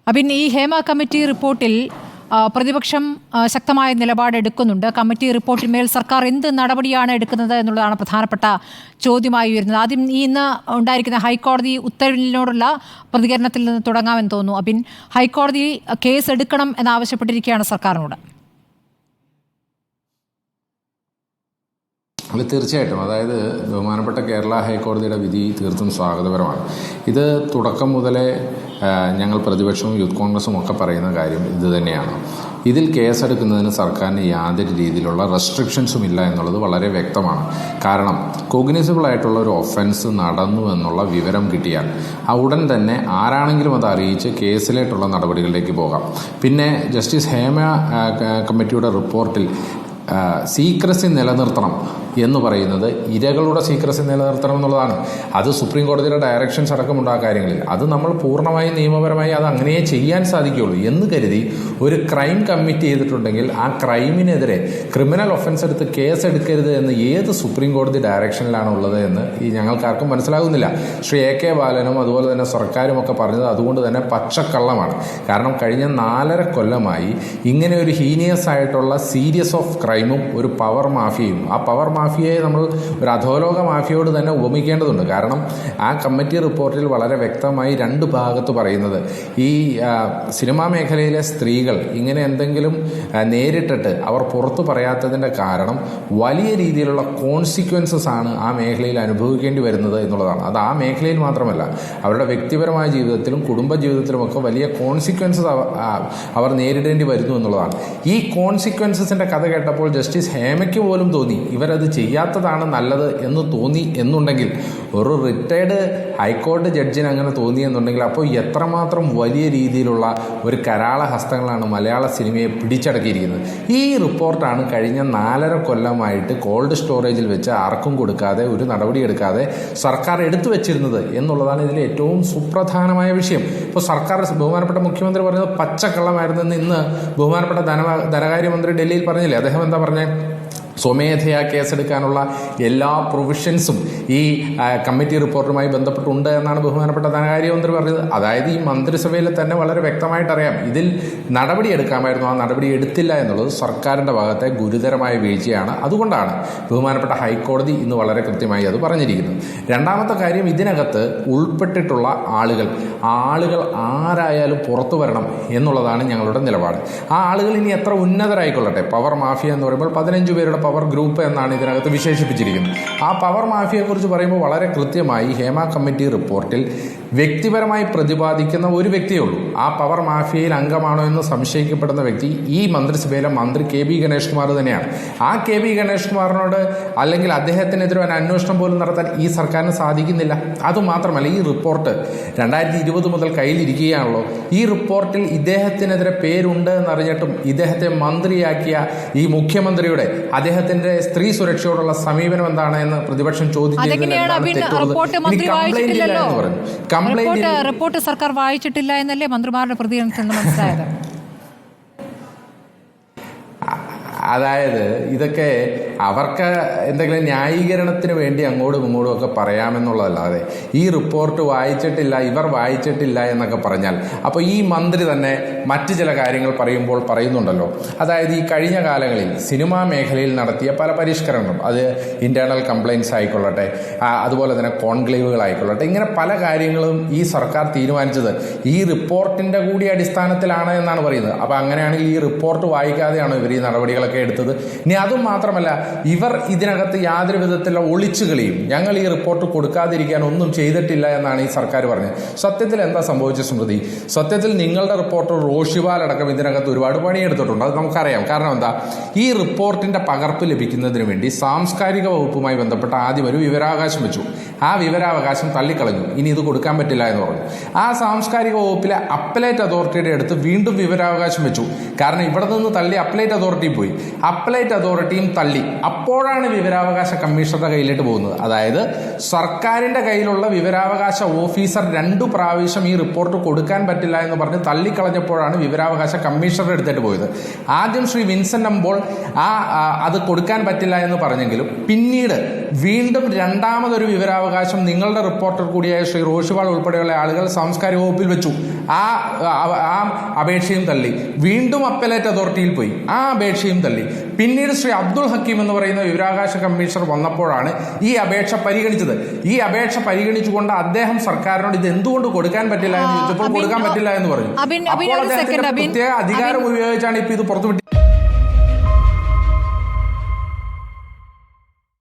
അബിൻ, ഈ ഹേമ കമ്മിറ്റി റിപ്പോർട്ടിൽ പ്രതിപക്ഷം ശക്തമായ നിലപാടെടുക്കുന്നുണ്ട്. കമ്മിറ്റി റിപ്പോർട്ടിന്മേൽ സർക്കാർ എന്ത് നടപടിയാണ് എടുക്കുന്നത് എന്നുള്ളതാണ് പ്രധാനപ്പെട്ട ചോദ്യമായി വരുന്നത്. ആദ്യം ഇന്ന് ഉണ്ടായിരിക്കുന്ന ഹൈക്കോടതി ഉത്തരവിനോടുള്ള പ്രതികരണത്തിൽ നിന്ന് തുടങ്ങാമെന്ന് തോന്നുന്നു. അബിൻ, ഹൈക്കോടതി കേസ് എടുക്കണം എന്നാവശ്യപ്പെട്ടിരിക്കുകയാണ് സർക്കാരിനോട്. അത് തീർച്ചയായിട്ടും, അതായത് ബഹുമാനപ്പെട്ട കേരള ഹൈക്കോടതിയുടെ വിധി തീർത്തും സ്വാഗതപരമാണ്. ഇത് തുടക്കം മുതലേ ഞങ്ങൾ പ്രതിപക്ഷവും യൂത്ത് കോൺഗ്രസും ഒക്കെ പറയുന്ന കാര്യം ഇത് തന്നെയാണ്. ഇതിൽ കേസെടുക്കുന്നതിന് സർക്കാരിന് യാതൊരു രീതിയിലുള്ള റെസ്ട്രിക്ഷൻസും ഇല്ല എന്നുള്ളത് വളരെ വ്യക്തമാണ്. കാരണം കോഗ്നിസിബിൾ ആയിട്ടുള്ള ഒരു ഒഫൻസ് നടന്നു എന്നുള്ള വിവരം കിട്ടിയാൽ ഉടൻ തന്നെ ആരാണെങ്കിലും അത് അറിയിച്ച് കേസിലേക്കുള്ള നടപടികളിലേക്ക് പോകാം. പിന്നെ ജസ്റ്റിസ് ഹേമ കമ്മിറ്റിയുടെ റിപ്പോർട്ടിൽ സീക്രസി നിലനിർത്തണം എന്ന് പറയുന്നത് ഇരകളുടെ സീക്രസി നിലനിർത്തണം എന്നുള്ളതാണ്. അത് സുപ്രീം കോടതിയുടെ ഡയറക്ഷൻസ് അടക്കമുണ്ട് ആ കാര്യങ്ങളിൽ. അത് നമ്മൾ പൂർണ്ണമായും നിയമപരമായി അത് അങ്ങനെയേ ചെയ്യാൻ സാധിക്കുകയുള്ളൂ എന്ന് കരുതി ഒരു ക്രൈം കമ്മിറ്റ് ചെയ്തിട്ടുണ്ടെങ്കിൽ ആ ക്രൈമിനെതിരെ ക്രിമിനൽ ഒഫൻസ് എടുത്ത് കേസ് എടുക്കരുത് എന്ന് ഏത് സുപ്രീം കോടതി ഡയറക്ഷനിലാണ് ഉള്ളത് എന്ന് ഞങ്ങൾക്കാർക്കും മനസ്സിലാകുന്നില്ല. ശ്രീ AK ബാലനും അതുപോലെ തന്നെ സർക്കാരും ഒക്കെ പറഞ്ഞത് അതുകൊണ്ട് തന്നെ പച്ചക്കള്ളമാണ്. കാരണം കഴിഞ്ഞ 4.5 കൊല്ലമായി ഇങ്ങനെ ഒരു ഹീനിയസ് ആയിട്ടുള്ള സീരീസ് ഓഫ് ക്രൈമും ഒരു പവർ മാഫിയയും, ആ പവർ മാഫിയയെ നമ്മൾ ഒരു അധോലോക മാഫിയയോട് തന്നെ ഉപമിക്കേണ്ടതുണ്ട്. കാരണം ആ കമ്മിറ്റി റിപ്പോർട്ടിൽ വളരെ വ്യക്തമായി 2 ഭാഗത്ത് പറയുന്നത് ഈ സിനിമാ മേഖലയിലെ സ്ത്രീകൾ ഇങ്ങനെ എന്തെങ്കിലും നേരിട്ടിട്ട് അവർ പുറത്തു പറയാത്തതിൻ്റെ കാരണം വലിയ രീതിയിലുള്ള കോൺസിക്വൻസസ് ആണ് ആ മേഖലയിൽ അനുഭവിക്കേണ്ടി വരുന്നത് എന്നുള്ളതാണ്. അത് ആ മേഖലയിൽ മാത്രമല്ല, അവരുടെ വ്യക്തിപരമായ ജീവിതത്തിലും കുടുംബ ജീവിതത്തിലുമൊക്കെ വലിയ കോൺസിക്വൻസസ് അവർ നേരിടേണ്ടി വരുന്നു എന്നുള്ളതാണ്. ഈ കോൺസിക്വൻസസിൻ്റെ കഥ കേട്ടപ്പോൾ ജസ്റ്റിസ് ഹേമയ്ക്ക് പോലും തോന്നി ഇവരത് ചെയ്യാത്തതാണ് നല്ലത് എന്ന് തോന്നി എന്നുണ്ടെങ്കിൽ, ഒരു റിട്ടയർഡ് ഹൈക്കോടതി ജഡ്ജിന് അങ്ങനെ തോന്നി എന്നുണ്ടെങ്കിൽ അപ്പോൾ എത്രമാത്രം വലിയ രീതിയിലുള്ള ഒരു കരാള ഹസ്തങ്ങളാണ് മലയാള സിനിമയെ പിടിച്ചടക്കിയിരിക്കുന്നത്. ഈ റിപ്പോർട്ടാണ് കഴിഞ്ഞ 4.5 കൊല്ലമായിട്ട് കോൾഡ് സ്റ്റോറേജിൽ വെച്ച് ആർക്കും കൊടുക്കാതെ ഒരു നടപടിയെടുക്കാതെ സർക്കാർ എടുത്തു വെച്ചിരുന്നത് എന്നുള്ളതാണ് ഇതിലെ ഏറ്റവും സുപ്രധാനമായ വിഷയം. ഇപ്പോൾ സർക്കാർ, ബഹുമാനപ്പെട്ട മുഖ്യമന്ത്രി പറയുന്നത് പച്ചക്കള്ളമായിരുന്നെന്ന് ഇന്ന് ബഹുമാനപ്പെട്ട ധനകാര്യമന്ത്രി ഡൽഹിയിൽ പറഞ്ഞില്ലേ. അദ്ദേഹം എന്താ പറഞ്ഞത്? സ്വമേധയാ കേസെടുക്കാനുള്ള എല്ലാ പ്രൊവിഷൻസും ഈ കമ്മിറ്റി റിപ്പോർട്ടുമായി ബന്ധപ്പെട്ടുണ്ട് എന്നാണ് ബഹുമാനപ്പെട്ട ധനകാര്യമന്ത്രി പറഞ്ഞത്. അതായത് ഈ മന്ത്രിസഭയിൽ തന്നെ വളരെ വ്യക്തമായിട്ട് അറിയാം ഇതിൽ നടപടി എടുക്കാമായിരുന്നു, ആ നടപടി എടുത്തില്ല എന്നുള്ളത് സർക്കാരിൻ്റെ ഭാഗത്തെ ഗുരുതരമായ വീഴ്ചയാണ്. അതുകൊണ്ടാണ് ബഹുമാനപ്പെട്ട ഹൈക്കോടതി ഇന്ന് വളരെ കൃത്യമായി അത് പറഞ്ഞിരിക്കുന്നത്. രണ്ടാമത്തെ കാര്യം, ഇതിനകത്ത് ഉൾപ്പെട്ടിട്ടുള്ള ആളുകൾ ആരായാലും പുറത്തു വരണം എന്നുള്ളതാണ് ഞങ്ങളുടെ നിലപാട്. ആ ആളുകൾ ഇനി എത്ര ഉന്നതരായിക്കൊള്ളട്ടെ, പവർ മാഫിയ എന്ന് പറയുമ്പോൾ 15 പേരുടെ പവർ ഗ്രൂപ്പ് എന്നാണ് ഇതിനകത്ത് വിശേഷിപ്പിച്ചിരിക്കുന്നത്. ആ പവർ മാഫിയയെക്കുറിച്ച് പറയുമ്പോൾ വളരെ കൃത്യമായി ഹേമ കമ്മിറ്റി റിപ്പോർട്ടിൽ വ്യക്തിപരമായി പ്രതിപാദിക്കുന്ന ഒരു വ്യക്തിയേ ഉള്ളൂ. ആ പവർ മാഫിയയിൽ അംഗമാണോ എന്ന് സംശയിക്കപ്പെടുന്ന വ്യക്തി ഈ മന്ത്രിസഭയിലെ മന്ത്രി KB ഗണേഷ് കുമാർ തന്നെയാണ്. ആ KB ഗണേഷ് കുമാറിനോട് അല്ലെങ്കിൽ അദ്ദേഹത്തിനെതിരെ ഒരു അന്വേഷണം പോലും നടത്താൻ ഈ സർക്കാരിന് സാധിക്കുന്നില്ല. അതുമാത്രമല്ല, ഈ റിപ്പോർട്ട് 2020 മുതൽ കയ്യിലിരിക്കുകയാണല്ലോ. ഈ റിപ്പോർട്ടിൽ ഇദ്ദേഹത്തിനെതിരെ പേരുണ്ട് എന്നറിഞ്ഞിട്ടും ഇദ്ദേഹത്തെ മന്ത്രിയാക്കിയ ഈ മുഖ്യമന്ത്രിയുടെ അദ്ദേഹത്തിന്റെ സ്ത്രീ സുരക്ഷയോടുള്ള സമീപനം എന്താണ് എന്ന് പ്രതിപക്ഷം റിപ്പോർട്ട് സർക്കാർ വായിച്ചിട്ടില്ല എന്നല്ലേ മന്ത്രിമാരുടെ പ്രതികരണത്തിൽ നിന്ന് മനസ്സിലായത്. അതായത് ഇതൊക്കെ അവർക്ക് എന്തെങ്കിലും ന്യായീകരണത്തിന് വേണ്ടി അങ്ങോട്ടും ഇങ്ങോട്ടും ഒക്കെ പറയാമെന്നുള്ളതല്ലാതെ ഈ റിപ്പോർട്ട് വായിച്ചിട്ടില്ല, ഇവർ വായിച്ചിട്ടില്ല എന്നൊക്കെ പറഞ്ഞാൽ അപ്പോൾ ഈ മന്ത്രി തന്നെ മറ്റു ചില കാര്യങ്ങൾ പറയുന്നുണ്ടല്ലോ. അതായത് ഈ കഴിഞ്ഞ കാലങ്ങളിൽ സിനിമാ മേഖലയിൽ നടത്തിയ പല പരിഷ്കരണങ്ങളും, അത് ഇന്റേണൽ കംപ്ലയിൻസ് ആയിക്കൊള്ളട്ടെ, അതുപോലെ തന്നെ കോൺക്ലേവുകളായിക്കൊള്ളട്ടെ, ഇങ്ങനെ പല കാര്യങ്ങളും ഈ സർക്കാർ തീരുമാനിച്ചത് ഈ റിപ്പോർട്ടിന്റെ കൂടി അടിസ്ഥാനത്തിലാണ് എന്നാണ് പറയുന്നത്. അപ്പോൾ അങ്ങനെയാണെങ്കിൽ ഈ റിപ്പോർട്ട് വായിക്കാതെയാണോ ഇവർ ഈ നടപടികളൊക്കെ എടുത്തത്? ഇനി അതും മാത്രമല്ല, ഇവർ ഇതിനകത്ത് യാതൊരു വിധത്തിലുള്ള ഒളിച്ചുകളിയും ഞങ്ങൾ ഈ റിപ്പോർട്ട് കൊടുക്കാതിരിക്കാൻ ഒന്നും ചെയ്തിട്ടില്ല എന്നാണ് ഈ സർക്കാർ പറഞ്ഞത്. സത്യത്തിൽ എന്താ സംഭവിച്ച സ്മൃതി? സത്യത്തിൽ നിങ്ങളുടെ റിപ്പോർട്ടർ റോഷിപാൽ അടക്കം ഇതിനകത്ത് ഒരുപാട് പണിയെടുത്തിട്ടുണ്ട്, അത് നമുക്കറിയാം. കാരണം എന്താ, ഈ റിപ്പോർട്ടിന്റെ പകർപ്പ് ലഭിക്കുന്നതിന് വേണ്ടി സാംസ്കാരിക വകുപ്പുമായി ബന്ധപ്പെട്ട ആദ്യം ഒരു വിവരാവകാശം വെച്ചു. ആ വിവരാവകാശം തള്ളിക്കളഞ്ഞു, ഇനി ഇത് കൊടുക്കാൻ പറ്റില്ല എന്ന് പറഞ്ഞു. ആ സാംസ്കാരിക വകുപ്പിലെ അപ്പലേറ്റ് അതോറിറ്റിയുടെ അടുത്ത് വീണ്ടും വിവരാവകാശം വെച്ചു. കാരണം ഇവിടെ നിന്ന് തള്ളി അപ്പലേറ്റ് അതോറിറ്റി പോയി, അപ്പലേറ്റ് അതോറിറ്റിയും തള്ളി. അപ്പോഴാണ് വിവരാവകാശ കമ്മീഷണറുടെ കയ്യിലേക്ക് പോകുന്നത്. അതായത് സർക്കാരിന്റെ കയ്യിലുള്ള വിവരാവകാശ ഓഫീസർ 2 പ്രാവശ്യം ഈ റിപ്പോർട്ട് കൊടുക്കാൻ പറ്റില്ല എന്ന് പറഞ്ഞ് തള്ളിക്കളഞ്ഞപ്പോഴാണ് വിവരാവകാശ കമ്മീഷണറുടെ അടുത്തേക്ക് പോയത്. ആദ്യം ശ്രീ വിൻസെന്റ് അമ്പോൾ അത് കൊടുക്കാൻ പറ്റില്ല എന്ന് പറഞ്ഞെങ്കിലും പിന്നീട് വീണ്ടും രണ്ടാമതൊരു വിവരാവകാശം നിങ്ങളുടെ റിപ്പോർട്ടർ കൂടിയായ ശ്രീ റോഷിവാൾ ഉൾപ്പെടെയുള്ള ആളുകൾ സാംസ്കാരിക വകുപ്പിൽ വെച്ചു. ആ അപേക്ഷയും തള്ളി. വീണ്ടും അപ്പലേറ്റ് അതോറിറ്റിയിൽ പോയി, ആ അപേക്ഷയും തള്ളി. പിന്നീട് ശ്രീ അബ്ദുൾ ഹക്കീം എന്ന് പറയുന്ന വിവരാവകാശ കമ്മീഷണർ വന്നപ്പോഴാണ് ഈ അപേക്ഷ പരിഗണിച്ചത്. ഈ അപേക്ഷ പരിഗണിച്ചുകൊണ്ട് അദ്ദേഹം സർക്കാരിനോട് ഇത് എന്തുകൊണ്ട് കൊടുക്കാൻ പറ്റില്ല എന്ന് ചോദിച്ചപ്പോൾ കൊടുക്കാൻ പറ്റില്ല എന്ന് പറഞ്ഞു. അപ്പോൾ അദ്ദേഹത്തിന്റെ പ്രത്യേക അധികാരം ഉപയോഗിച്ചാണ് ഇപ്പൊ ഇത് പുറത്തുവിട്ടത്.